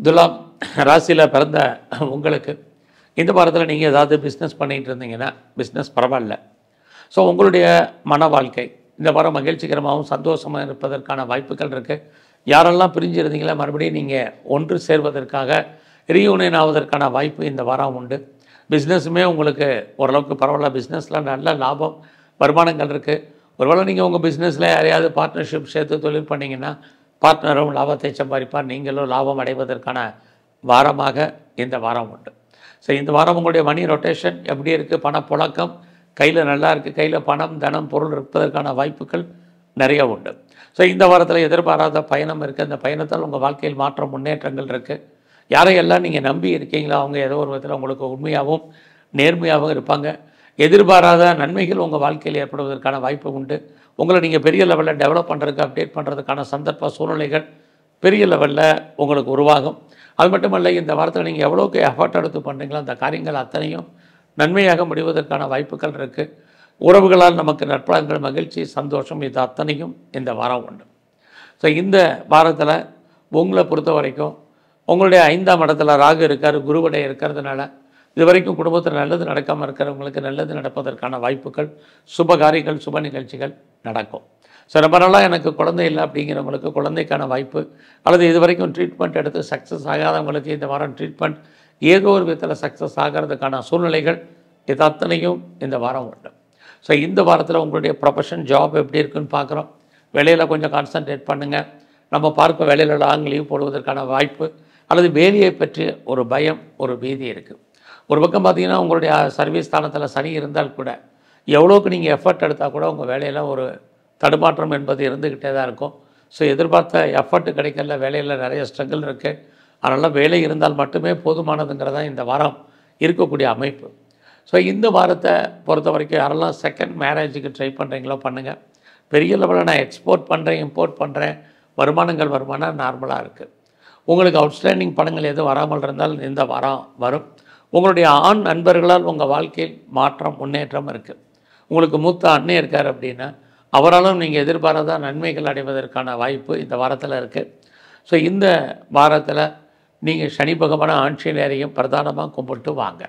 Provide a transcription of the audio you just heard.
துலாம் ராசியில் பிறந்த உங்களுக்கு இந்த வாரத்தில் நீங்கள் ஏதாவது பிஸ்னஸ் பண்ணிகிட்டு இருந்தீங்கன்னா பிஸ்னஸ் பரவாயில்ல. ஸோ உங்களுடைய மன வாழ்க்கை இந்த வாரம் மகிழ்ச்சிகரமாகவும் சந்தோஷமாக இருப்பதற்கான வாய்ப்புகள் இருக்குது. யாரெல்லாம் பிரிஞ்சு இருந்தீங்களோ மறுபடியும் நீங்கள் ஒன்று சேர்வதற்காக ரீயூனியன் ஆவதற்கான வாய்ப்பு இந்த வாரம் உண்டு. பிஸ்னஸுமே உங்களுக்கு ஓரளவுக்கு பரவாயில்ல. பிஸ்னஸில் நல்ல லாபம் வருமானங்கள் இருக்குது. ஒருவேளை நீங்கள் உங்கள் பிஸ்னஸில் யாரையாவது பார்ட்னர்ஷிப் சேர்த்து தொழில் பண்ணிங்கன்னா பார்ட்னரும் லாபத்தை சம்பாதிப்பார், நீங்களும் லாபம் அடைவதற்கான வாரமாக இந்த வாரம் உண்டு. ஸோ இந்த வாரம் உங்களுடைய மணி ரொட்டேஷன் எப்படி இருக்குது? பணப்புழக்கம் கையில் நல்லா இருக்குது. கையில் பணம் தனம் பொருள் இருப்பதற்கான வாய்ப்புகள் நிறைய உண்டு. ஸோ இந்த வாரத்தில் எதிர்பாராத பயணம் இருக்குது. அந்த பயணத்தால் உங்கள் வாழ்க்கையில் மாற்றம் முன்னேற்றங்கள் இருக்குது. யாரையெல்லாம் நீங்கள் நம்பி இருக்கீங்களோ அவங்க ஏதோ ஒரு விதத்தில் உங்களுக்கு உண்மையாகவும் நேர்மையாகவும் இருப்பாங்க. எதிர்பாராத நன்மைகள் உங்கள் வாழ்க்கையில் ஏற்படுவதற்கான வாய்ப்பு உண்டு. உங்களை நீங்கள் பெரிய லெவலில் டெவலப் பண்ணுறதுக்கு அப்டேட் பண்ணுறதுக்கான சந்தர்ப்ப சூழ்நிலைகள் பெரிய லெவலில் உங்களுக்கு உருவாகும். அது மட்டுமல்ல, இந்த வாரத்தில் நீங்கள் எவ்வளோக்கு எஃபர்ட் எடுத்து பண்ணுறீங்களோ அந்த காரியங்கள் அத்தனையும் நன்மையாக முடிவதற்கான வாய்ப்புகள் இருக்குது. உறவுகளால் நமக்கு நற்பலன்கள், மகிழ்ச்சி, சந்தோஷம் இது அத்தனையும் இந்த வாரம் உண்டு. ஸோ இந்த வாரத்தில் உங்களை பொறுத்த வரைக்கும் உங்களுடைய 5ஆம் இடத்துல ராகு இருக்கார், குருவுடைய இருக்கிறதுனால இது வரைக்கும் குடும்பத்தில் நல்லது நடக்காமல் இருக்கிறவங்களுக்கு நல்லது நடப்பதற்கான வாய்ப்புகள், சுப காரியங்கள், சுப நிகழ்ச்சிகள் நடக்கும். ஸோ ரொம்ப நாளாக எனக்கு குழந்தை இல்லை அப்படிங்கிறவங்களுக்கு குழந்தைக்கான வாய்ப்பு, அல்லது இது வரைக்கும் ட்ரீட்மெண்ட் எடுத்து சக்ஸஸ் ஆகாதவங்களுக்கு இந்த வாரம் ட்ரீட்மெண்ட் ஏதோ ஒரு விதத்தில் சக்ஸஸ் ஆகிறதுக்கான சூழ்நிலைகள் இது அத்தனையும் இந்த வாரம் உண்டு. ஸோ இந்த வாரத்தில் உங்களுடைய ப்ரொஃபஷன் ஜாப் எப்படி இருக்குன்னு பார்க்குறோம். வேலையில் கொஞ்சம் கான்சன்ட்ரேட் பண்ணுங்கள். நம்ம பார்க்க வேலையில் லாங் லீவ் போடுவதற்கான வாய்ப்பு, அல்லது வேலையை பற்றி ஒரு பயம், ஒரு பீதி இருக்குது. ஒரு பக்கம் பார்த்திங்கன்னா உங்களுடைய சர்வீஸ் ஸ்தானத்தில் சனி இருந்தால் கூட எவ்வளோக்கு நீங்கள் எஃபர்ட் எடுத்தால் கூட உங்கள் வேலையில் ஒரு தடுமாற்றம் என்பது இருந்துக்கிட்டே தான் இருக்கும். ஸோ எதிர்பார்த்த எஃபர்ட் கிடைக்கல, வேலையில் நிறைய ஸ்ட்ரகிள் இருக்குது. அதனால் வேலை இருந்தால் மட்டுமே போதுமானதுங்கிறதான் இந்த வாரம் இருக்கக்கூடிய அமைப்பு. ஸோ இந்த வாரத்தை பொறுத்த வரைக்கும் யாரெல்லாம் செகண்ட் மேரேஜுக்கு ட்ரை பண்ணுறீங்களோ பண்ணுங்கள். பெரிய லெவலில் நான் எக்ஸ்போர்ட் பண்ணுறேன், இம்போர்ட் பண்ணுறேன், வருமானம் நார்மலாக இருக்குது. உங்களுக்கு அவுட்ஸ்டாண்டிங் பணங்கள் எதுவும் வராமல் இருந்தால் இந்த வாரம் வரும். உங்களுடைய ஆண் நண்பர்களால் உங்கள் வாழ்க்கையில் மாற்றம், முன்னேற்றம் இருக்குது. உங்களுக்கு மூத்த அண்ணன் இருக்கார் அப்படின்னா அவராலும் நீங்கள் எதிர்பாராத நன்மைகள் அடைவதற்கான வாய்ப்பு இந்த வாரத்தில் இருக்குது. ஸோ இந்த வாரத்தில் நீங்கள் சனி பகவான ஆஞ்சநேயரையும் பிரதானமாக கும்பிட்டு வாங்க.